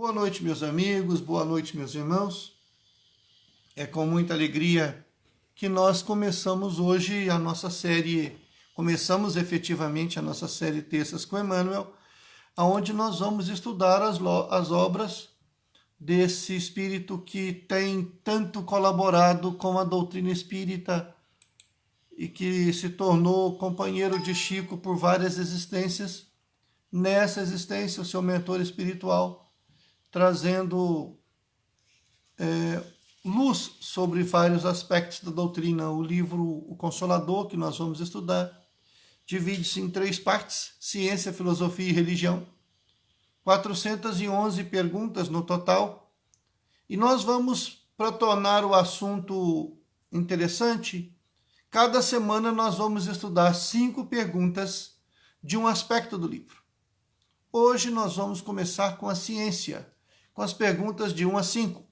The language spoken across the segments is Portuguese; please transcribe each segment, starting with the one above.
Boa noite, meus amigos, boa noite, meus irmãos. É com muita alegria que nós começamos hoje a nossa série, começamos efetivamente a nossa série Terças com Emmanuel, onde nós vamos estudar as obras desse espírito que tem tanto colaborado com a doutrina espírita e que se tornou companheiro de Chico por várias existências. Nessa existência, o seu mentor espiritual, trazendo luz sobre vários aspectos da doutrina. O livro O Consolador, que nós vamos estudar, divide-se em 3 partes: ciência, filosofia e religião. 411 perguntas no total. E nós vamos, para tornar o assunto interessante, cada semana nós vamos estudar 5 perguntas de um aspecto do livro. Hoje nós vamos começar com a ciência, com as perguntas de 1 a 5.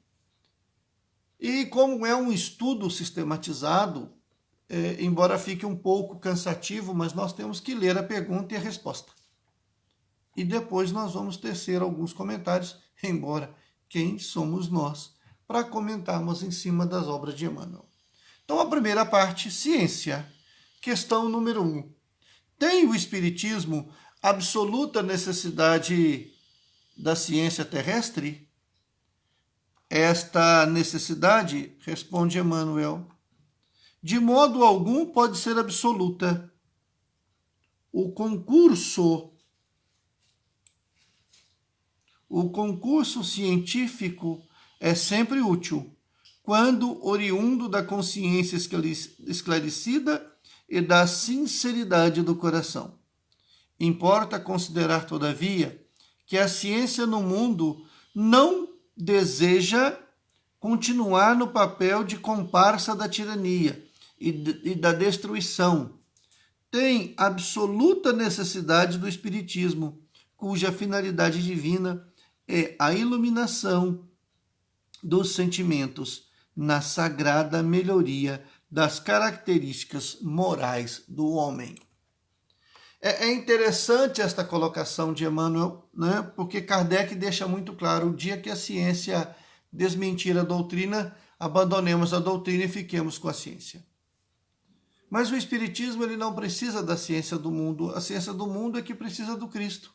E como é um estudo sistematizado, embora fique um pouco cansativo, mas nós temos que ler a pergunta e a resposta. E depois nós vamos tecer alguns comentários, embora quem somos nós para comentarmos em cima das obras de Emmanuel. Então, a primeira parte, ciência. Questão número 1. Tem o Espiritismo absoluta necessidade da ciência terrestre? Esta necessidade, responde Emmanuel, de modo algum pode ser absoluta. O concurso científico é sempre útil, quando oriundo da consciência esclarecida e da sinceridade do coração. Importa considerar, todavia, que a ciência no mundo não deseja continuar no papel de comparsa da tirania e da destruição. Tem absoluta necessidade do Espiritismo, cuja finalidade divina é a iluminação dos sentimentos na sagrada melhoria das características morais do homem. É interessante esta colocação de Emmanuel, né? Porque Kardec deixa muito claro: o dia que a ciência desmentir a doutrina, abandonemos a doutrina e fiquemos com a ciência. Mas o Espiritismo ele não precisa da ciência do mundo. A ciência do mundo é que precisa do Cristo.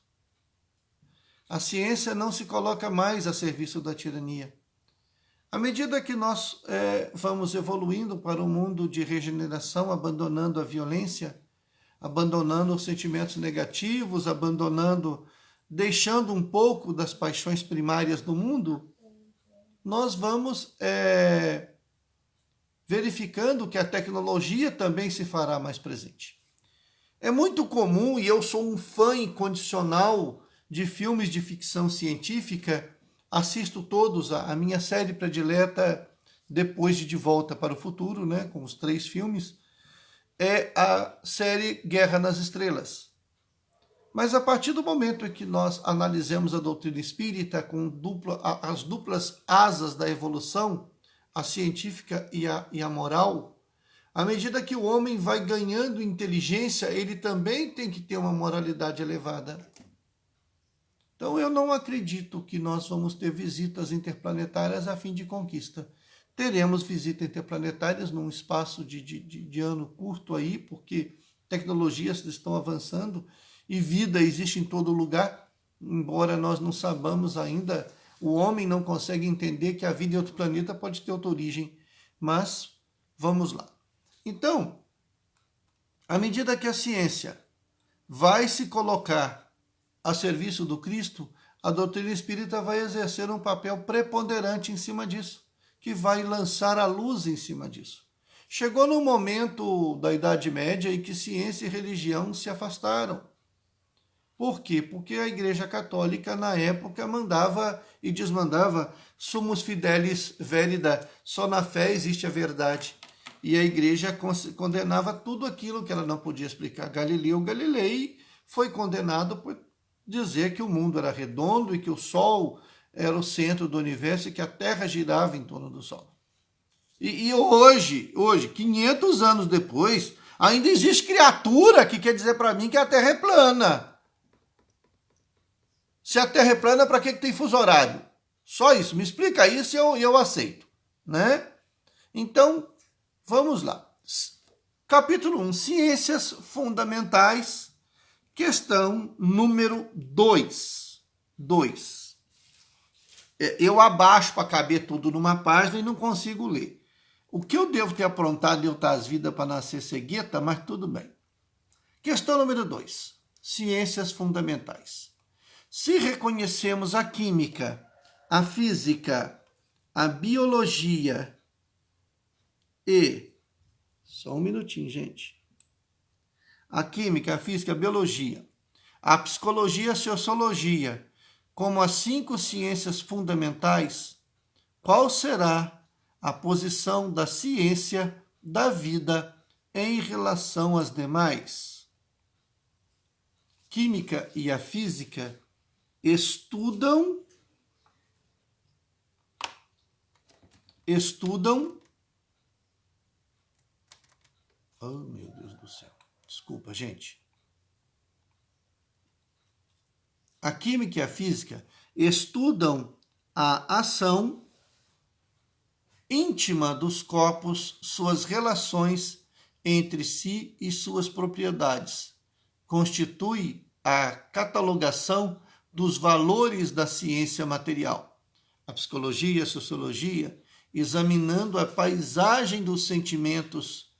A ciência não se coloca mais a serviço da tirania. À medida que nós vamos evoluindo para um mundo de regeneração, abandonando a violência, abandonando os sentimentos negativos, deixando um pouco das paixões primárias do mundo, nós vamos verificando que a tecnologia também se fará mais presente. É muito comum, e eu sou um fã incondicional de filmes de ficção científica, assisto todos, a minha série predileta, depois de Volta para o Futuro, né, com os 3 filmes, é a série Guerra nas Estrelas. Mas a partir do momento em que nós analisamos a doutrina espírita com as duplas asas da evolução, a científica e a moral, à medida que o homem vai ganhando inteligência, ele também tem que ter uma moralidade elevada. Então eu não acredito que nós vamos ter visitas interplanetárias a fim de conquista. Teremos visitas interplanetárias num espaço de ano curto aí, porque tecnologias estão avançando e vida existe em todo lugar, embora nós não saibamos ainda, o homem não consegue entender que a vida em outro planeta pode ter outra origem, mas vamos lá. Então, à medida que a ciência vai se colocar a serviço do Cristo, a doutrina espírita vai exercer um papel preponderante em cima disso, que vai lançar a luz em cima disso. Chegou no momento da Idade Média em que ciência e religião se afastaram. Por quê? Porque a Igreja Católica, na época, mandava e desmandava sumus fidelis verida, só na fé existe a verdade. E a Igreja condenava tudo aquilo que ela não podia explicar. Galileu Galilei foi condenado por dizer que o mundo era redondo e que o Sol era o centro do universo e que a Terra girava em torno do Sol. E hoje, 500 anos depois, ainda existe criatura que quer dizer para mim que a Terra é plana. Se a Terra é plana, para que tem fuso horário? Só isso. Me explica isso e eu aceito, né? Então, vamos lá. Capítulo 1, Ciências Fundamentais, questão número 2. Eu abaixo para caber tudo numa página e não consigo ler. O que eu devo ter aprontado em outras vidas para nascer cegueta, mas tudo bem. Questão número 2. Ciências Fundamentais. Se reconhecemos a química, a física, a biologia e... Só um minutinho, gente. A química, a física, a biologia, a psicologia e a sociologia como as 5 ciências fundamentais, qual será a posição da ciência da vida em relação às demais? Química e a física estudam oh, meu Deus do céu. Desculpa, gente. A química e a física estudam a ação íntima dos corpos, suas relações entre si e suas propriedades. Constitui a catalogação dos valores da ciência material. A psicologia e a sociologia, examinando a paisagem dos sentimentos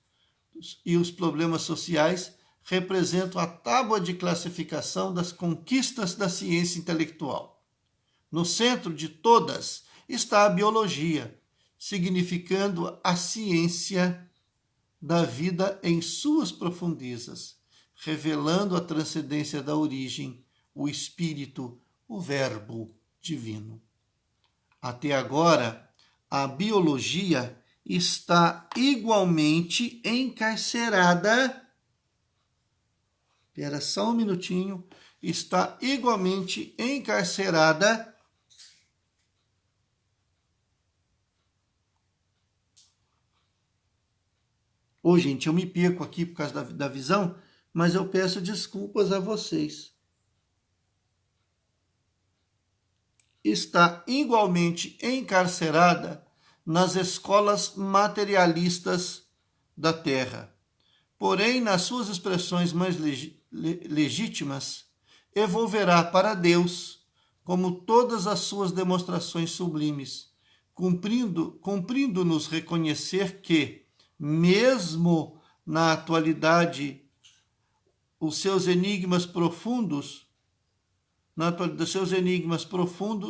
e os problemas sociais, representam a tábua de classificação das conquistas da ciência intelectual. No centro de todas está a biologia, significando a ciência da vida em suas profundezas, revelando a transcendência da origem, o espírito, o verbo divino. Até agora, a biologia está igualmente encarcerada. Espera só um minutinho. Está igualmente encarcerada Ô, gente, eu me perco aqui por causa da visão, mas eu peço desculpas a vocês. Está igualmente encarcerada nas escolas materialistas da Terra. Porém, nas suas expressões mais legítimas, evolverá para Deus, como todas as suas demonstrações sublimes, cumprindo-nos reconhecer que, mesmo na atualidade, os seus enigmas profundos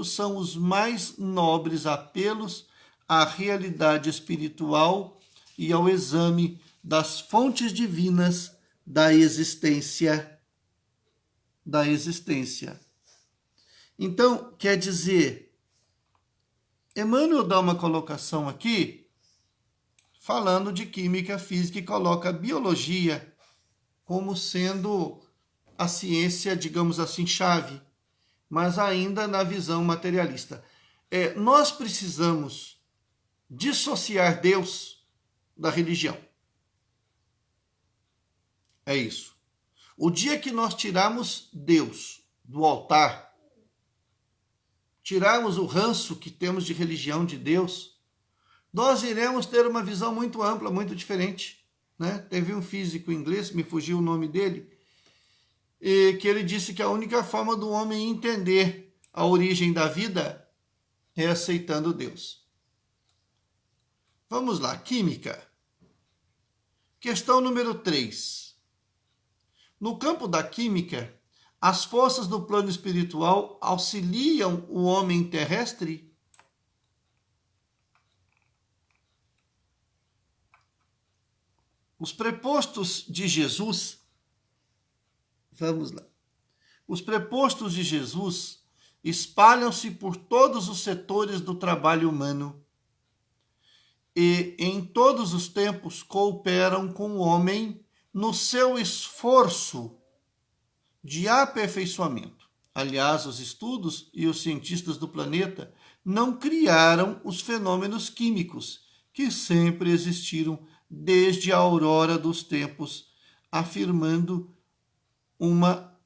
são os mais nobres apelos à realidade espiritual e ao exame das fontes divinas da existência. Então, quer dizer, Emmanuel dá uma colocação aqui, falando de química, física, e coloca a biologia como sendo a ciência, digamos assim, chave, mas ainda na visão materialista. Nós precisamos dissociar Deus da religião. É isso. O dia que nós tirarmos Deus do altar, tirarmos o ranço que temos de religião de Deus, nós iremos ter uma visão muito ampla, muito diferente. Né? Teve um físico inglês, me fugiu o nome dele, que ele disse que a única forma do homem entender a origem da vida é aceitando Deus. Vamos lá, química. Questão número 3. No campo da química, as forças do plano espiritual auxiliam o homem terrestre? Os prepostos de Jesus, vamos lá. Os prepostos de Jesus espalham-se por todos os setores do trabalho humano e em todos os tempos cooperam com o homem no seu esforço de aperfeiçoamento. Aliás, os estudos e os cientistas do planeta não criaram os fenômenos químicos que sempre existiram desde a aurora dos tempos, afirmando uma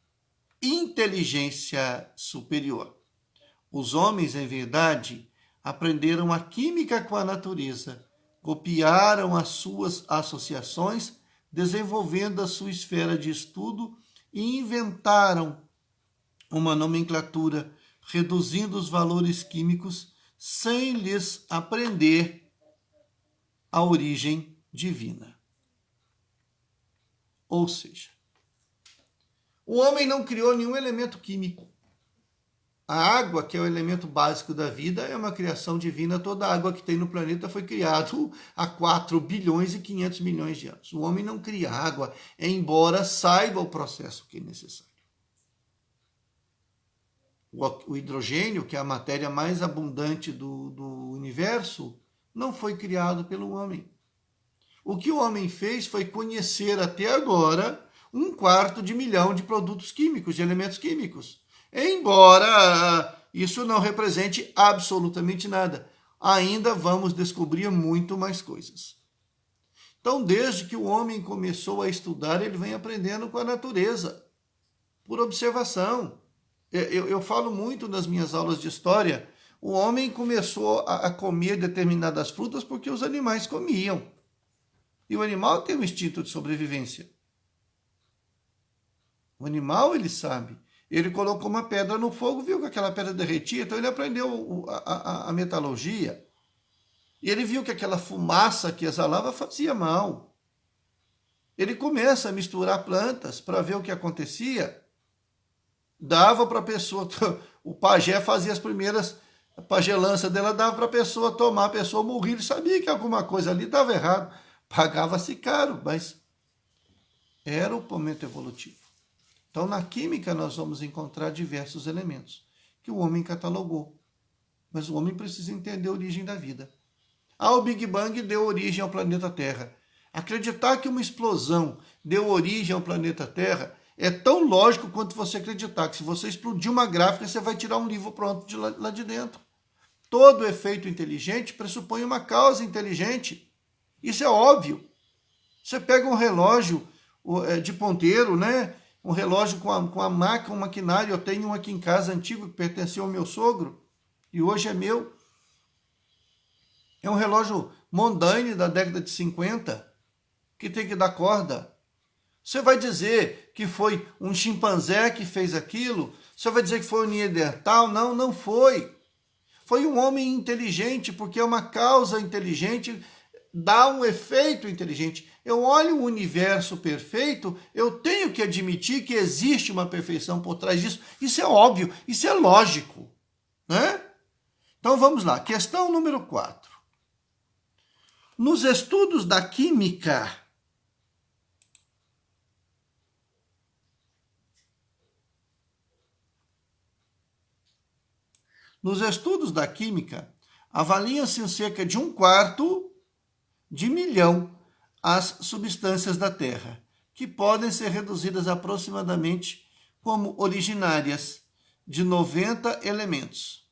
inteligência superior. Os homens, em verdade, aprenderam a química com a natureza, copiaram as suas associações, desenvolvendo a sua esfera de estudo e inventaram uma nomenclatura, reduzindo os valores químicos sem lhes aprender a origem divina. Ou seja, o homem não criou nenhum elemento químico. A água, que é o elemento básico da vida, é uma criação divina. Toda a água que tem no planeta foi criada há 4 bilhões e 500 milhões de anos. O homem não cria água, embora saiba o processo que é necessário. O hidrogênio, que é a matéria mais abundante do universo, não foi criado pelo homem. O que o homem fez foi conhecer até agora 1/4 milhão de produtos químicos, de elementos químicos. Embora isso não represente absolutamente nada, ainda vamos descobrir muito mais coisas. Então, desde que o homem começou a estudar, ele vem aprendendo com a natureza, por observação. Eu falo muito nas minhas aulas de história, o homem começou a comer determinadas frutas porque os animais comiam. E o animal tem um instinto de sobrevivência. O animal, ele sabe. Ele colocou uma pedra no fogo, viu que aquela pedra derretia, então ele aprendeu a metalurgia. E ele viu que aquela fumaça que exalava fazia mal. Ele começa a misturar plantas para ver o que acontecia. Dava para a pessoa, o pajé fazia as primeiras pagelanças dela, dava para a pessoa tomar, a pessoa morria, ele sabia que alguma coisa ali estava errado. Pagava-se caro, mas era o momento evolutivo. Então, na química, nós vamos encontrar diversos elementos que o homem catalogou. Mas o homem precisa entender a origem da vida. O Big Bang deu origem ao planeta Terra. Acreditar que uma explosão deu origem ao planeta Terra é tão lógico quanto você acreditar que se você explodir uma gráfica, você vai tirar um livro pronto de lá de dentro. Todo efeito inteligente pressupõe uma causa inteligente. Isso é óbvio. Você pega um relógio de ponteiro, né? Um relógio com a máquina, um maquinário. Eu tenho um aqui em casa antigo que pertenceu ao meu sogro e hoje é meu. É um relógio Mondane da década de 50 que tem que dar corda. Você vai dizer que foi um chimpanzé que fez aquilo? Você vai dizer que foi um Neandertal? Não, não foi. Foi um homem inteligente, porque é uma causa inteligente, dá um efeito inteligente. Eu olho o universo perfeito, eu tenho que admitir que existe uma perfeição por trás disso. Isso é óbvio, isso é lógico, né? Então vamos lá, questão número 4. Nos estudos da química, avaliam-se em cerca de 1/4 de milhão as substâncias da Terra, que podem ser reduzidas aproximadamente como originárias de 90 elementos.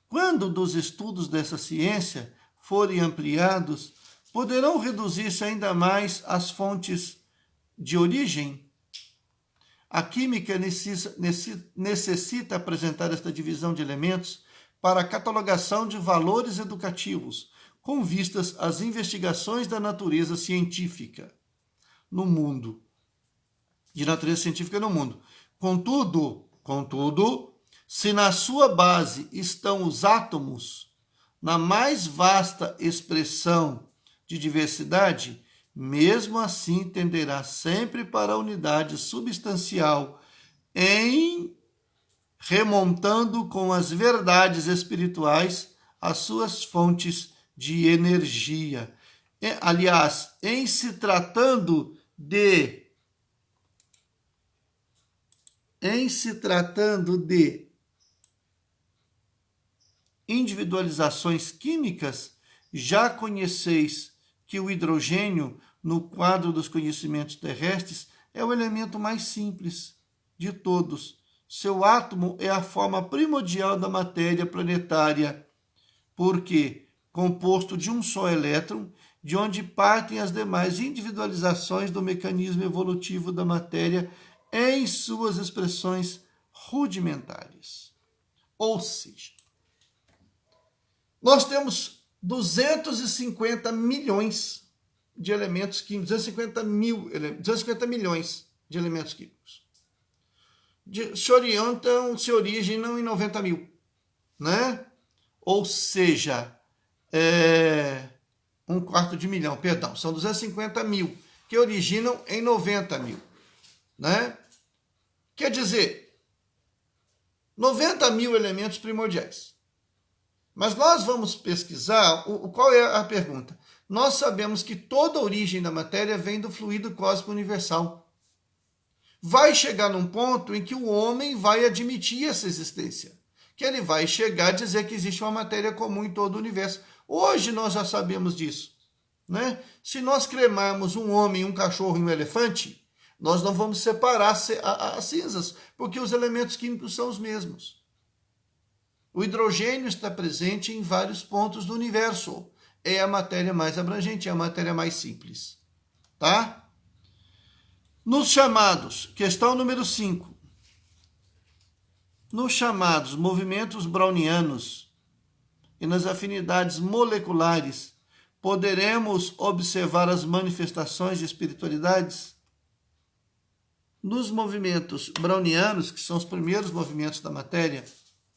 Quando dos estudos dessa ciência forem ampliados, poderão reduzir-se ainda mais as fontes de origem? A química necessita apresentar esta divisão de elementos para a catalogação de valores educativos, com vistas às investigações da natureza científica no mundo. De natureza científica no mundo. Contudo, se na sua base estão os átomos, na mais vasta expressão de diversidade, mesmo assim tenderá sempre para a unidade substancial, em remontando com as verdades espirituais as suas fontes de energia. Aliás, em se tratando de individualizações químicas, já conheceis que o hidrogênio, no quadro dos conhecimentos terrestres, é o elemento mais simples de todos. Seu átomo é a forma primordial da matéria planetária, porque, composto de um só elétron, de onde partem as demais individualizações do mecanismo evolutivo da matéria, em suas expressões rudimentares. Ou seja, nós temos 250 milhões de elementos químicos, 250 milhões de elementos químicos. Se originam em 90 mil, né? Ou seja, 1/4 de milhão, perdão, são 250 mil, que originam em 90 mil, né? Quer dizer, 90 mil elementos primordiais. Mas nós vamos pesquisar, qual é a pergunta? Nós sabemos que toda a origem da matéria vem do fluido cósmico universal. Vai chegar num ponto em que o homem vai admitir essa existência, que ele vai chegar a dizer que existe uma matéria comum em todo o universo. Hoje nós já sabemos disso, né? Se nós cremarmos um homem, um cachorro e um elefante, nós não vamos separar as cinzas, porque os elementos químicos são os mesmos. O hidrogênio está presente em vários pontos do universo. É a matéria mais abrangente, é a matéria mais simples. Tá? Nos chamados, questão número 5. Nos chamados movimentos brownianos e nas afinidades moleculares, poderemos observar as manifestações de espiritualidades? Nos movimentos brownianos, que são os primeiros movimentos da matéria,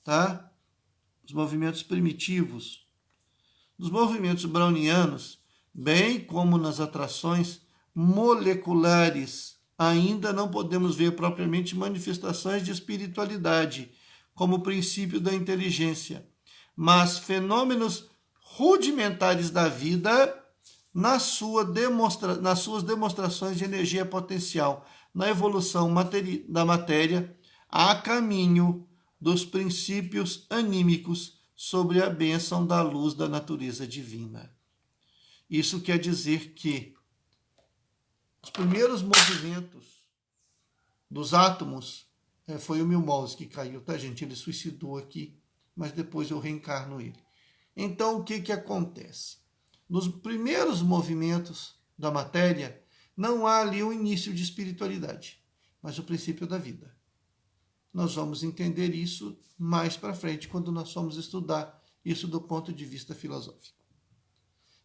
tá? Os movimentos primitivos. Nos movimentos brownianos, bem como nas atrações moleculares, ainda não podemos ver propriamente manifestações de espiritualidade, como o princípio da inteligência, mas fenômenos rudimentares da vida nas suas demonstrações de energia potencial, na evolução da matéria, a caminho dos princípios anímicos sobre a bênção da luz da natureza divina. Isso quer dizer que os primeiros movimentos dos átomos, foi o Milmose que caiu, tá, gente? Ele suicidou aqui, mas depois eu reencarno ele. Então, o que acontece? Nos primeiros movimentos da matéria, não há ali o início de espiritualidade, mas o princípio da vida. Nós vamos entender isso mais para frente, quando nós formos estudar isso do ponto de vista filosófico.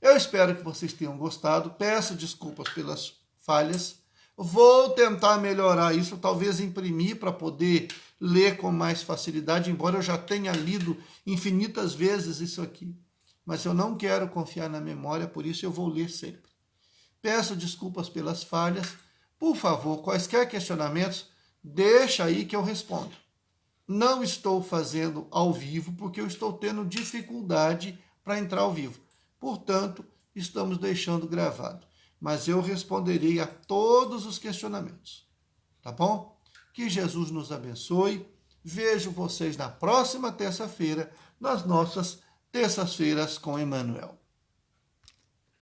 Eu espero que vocês tenham gostado. Peço desculpas pelas falhas. Vou tentar melhorar isso, talvez imprimir para poder ler com mais facilidade, embora eu já tenha lido infinitas vezes isso aqui. Mas eu não quero confiar na memória, por isso eu vou ler sempre. Peço desculpas pelas falhas. Por favor, quaisquer questionamentos, deixa aí que eu respondo. Não estou fazendo ao vivo porque eu estou tendo dificuldade para entrar ao vivo. Portanto, estamos deixando gravado. Mas eu responderei a todos os questionamentos. Tá bom? Que Jesus nos abençoe. Vejo vocês na próxima terça-feira, nas nossas terças-feiras com Emmanuel.